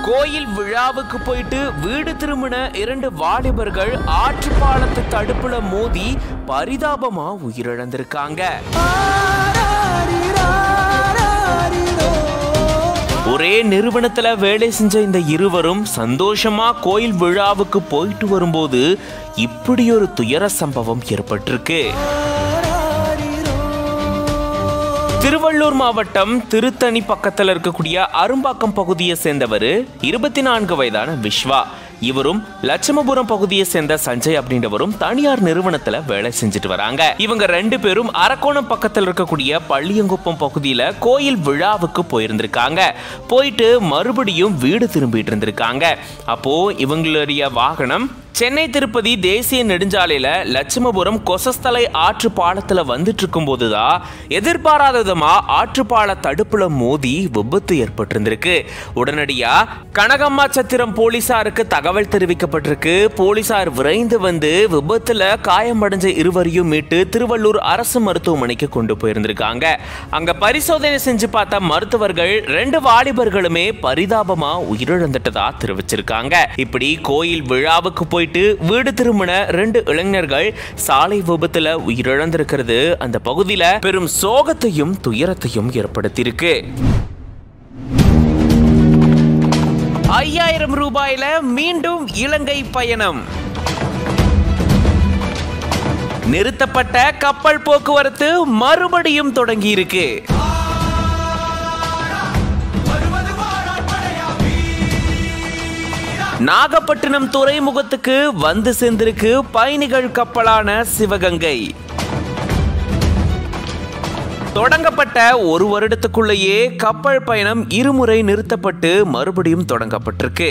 கோயில் விழாவுக்கு போயிட்டு வீடு திரும்பின 2 வாலிபர்கள் ஆற்று பாலத்து தடுப்புல மோதி பரிதாபமா உயிரிழந்திருக்காங்க. ஒரே நிறுவனத்துல வேலை செஞ்ச இந்த இருவரும் சந்தோஷமா கோயில் விழாவுக்கு போயிட்டு வரும்போது இப்படி ஒரு துயர சம்பவம் ஏற்பட்டிருக்கு. திருவள்ளூர் மாவட்டம் திருத்தணி பக்கத்தில் இருக்கக்கூடிய அரும்பாக்கம் பகுதியை சேர்ந்தவர் 24 வயதான விஸ்வா. இவரும் லட்சுமபுரம் பகுதியை சேர்ந்த சஞ்சய் அப்படின்றவரும் தனியார் நிறுவனத்துல வேலை செஞ்சுட்டு வராங்க. இவங்க 2 பேரும் அரக்கோணம் பக்கத்தில் இருக்கக்கூடிய பள்ளியங்குப்பம் பகுதியில கோயில் விழாவுக்கு போயிருந்திருக்காங்க. போயிட்டு மறுபடியும் வீடு திரும்பிட்டு இருந்திருக்காங்க. அப்போ இவங்களுடைய வாகனம் சென்னை திருப்பதி தேசிய நெடுஞ்சாலையில லட்சுமபுரம் கொசஸ்தலை ஆற்று பாலத்துல வந்துட்டு இருக்கும் போதுதான் எதிர்பாராத விதமா ஆற்றுப்பால தடுப்புல மோதி விபத்து ஏற்பட்டிருந்திருக்கு. உடனடியா கனகம்மா சத்திரம் போலீசாருக்கு தகவல் தெரிவிக்கப்பட்டிருக்கு. போலீசார் விரைந்து வந்து விபத்துல காயமடைஞ்ச இருவரையும் மீட்டு திருவள்ளூர் அரசு மருத்துவமனைக்கு கொண்டு போயிருந்திருக்காங்க. அங்க பரிசோதனை செஞ்சு பார்த்த மருத்துவர்கள் 2 வாலிபர்களுமே பரிதாபமா உயிரிழந்துட்டதா தெரிவிச்சிருக்காங்க. இப்படி கோயில் விழாவுக்கு போயிட்டு வீடு திரும்பின 2 இளைஞர்கள் சாலை விபத்துல உயிரிழந்திருக்கிறது அந்த பகுதியில பெரும் சோகத்தையும் துயரத்தையும் ஏற்படுத்தியிருக்கு. 5000 ரூபாயில மீண்டும் இலங்கை பயணம். நிறுத்தப்பட்ட கப்பல் போக்குவரத்து மறுபடியும் தொடங்கி இருக்கு. நாகப்பட்டினம் துறைமுகத்துக்கு வந்து சேர்ந்திருக்கு பயணிகள் கப்பலான சிவகங்கை. தொடங்கப்பட்ட 1 வருடத்துக்குள்ளேயே கப்பல் பயணம் 2 முறை நிறுத்தப்பட்டு மறுபடியும் தொடங்கப்பட்டிருக்கு.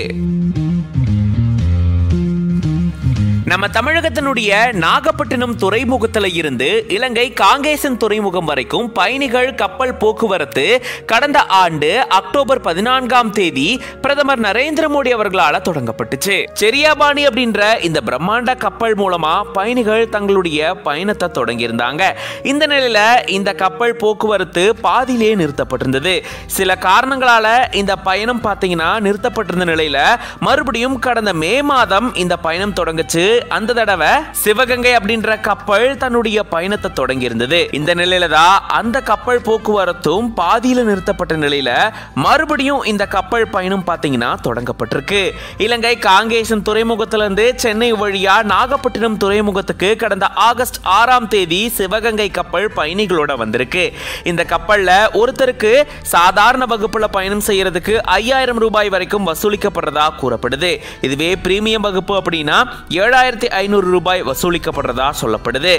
நம்ம தமிழகத்தினுடைய நாகப்பட்டினம் துறைமுகத்தில் இருந்து இலங்கை காங்கேசன் துறைமுகம் வரைக்கும் பயணிகள் கப்பல் போக்குவரத்து கடந்த ஆண்டு அக்டோபர் 14ஆம் தேதி பிரதமர் நரேந்திர மோடி அவர்களால் தொடங்கப்பட்டுச்சு. செரியாபாணி அப்படின்ற இந்த பிரம்மாண்ட கப்பல் மூலமா பயணிகள் தங்களுடைய பயணத்தை தொடங்கியிருந்தாங்க. இந்த நிலையில இந்த கப்பல் போக்குவரத்து பாதியிலே நிறுத்தப்பட்டிருந்தது. சில காரணங்களால இந்த பயணம் பார்த்தீங்கன்னா நிறுத்தப்பட்டிருந்த நிலையில மறுபடியும் கடந்த மே மாதம் இந்த பயணம் தொடங்குச்சு. அந்த தடவை சிவகங்கை அப்படின்ற கப்பல் தன்னுடைய பயணத்தை தொடங்கி இருந்தது. இந்த நிலையில தான் அந்த கப்பல் போக்குவரத்தும் பாதியில நிறுத்தப்பட்ட நிலையில மறுபடியும் இந்த கப்பல் பயணம் பாத்தீங்கன்னா தொடங்கப்பட்டிருக்கு. இலங்கை காங்கேசன் துறைமுகத்திலிருந்து சென்னை வழியா நாகப்பட்டினம் துறைமுகத்துக்கு கடந்த ஆகஸ்ட் 6ஆம் தேதி சிவகங்கை கப்பல் பயணிகளோட வந்திருக்கு. இந்த கப்பல்ல ஒருத்தருக்கு சாதாரண வகுப்புல பயணம் செய்யறதுக்கு 5000 ரூபாய் வரைக்கும் வசூலிக்கப்படுறதா கூறப்படுது. இதுவே பிரீமியம் வகுப்பு அப்படின்னா 7500 ரூபாய் வசூலிக்கப்படுறதா சொல்லப்படுது.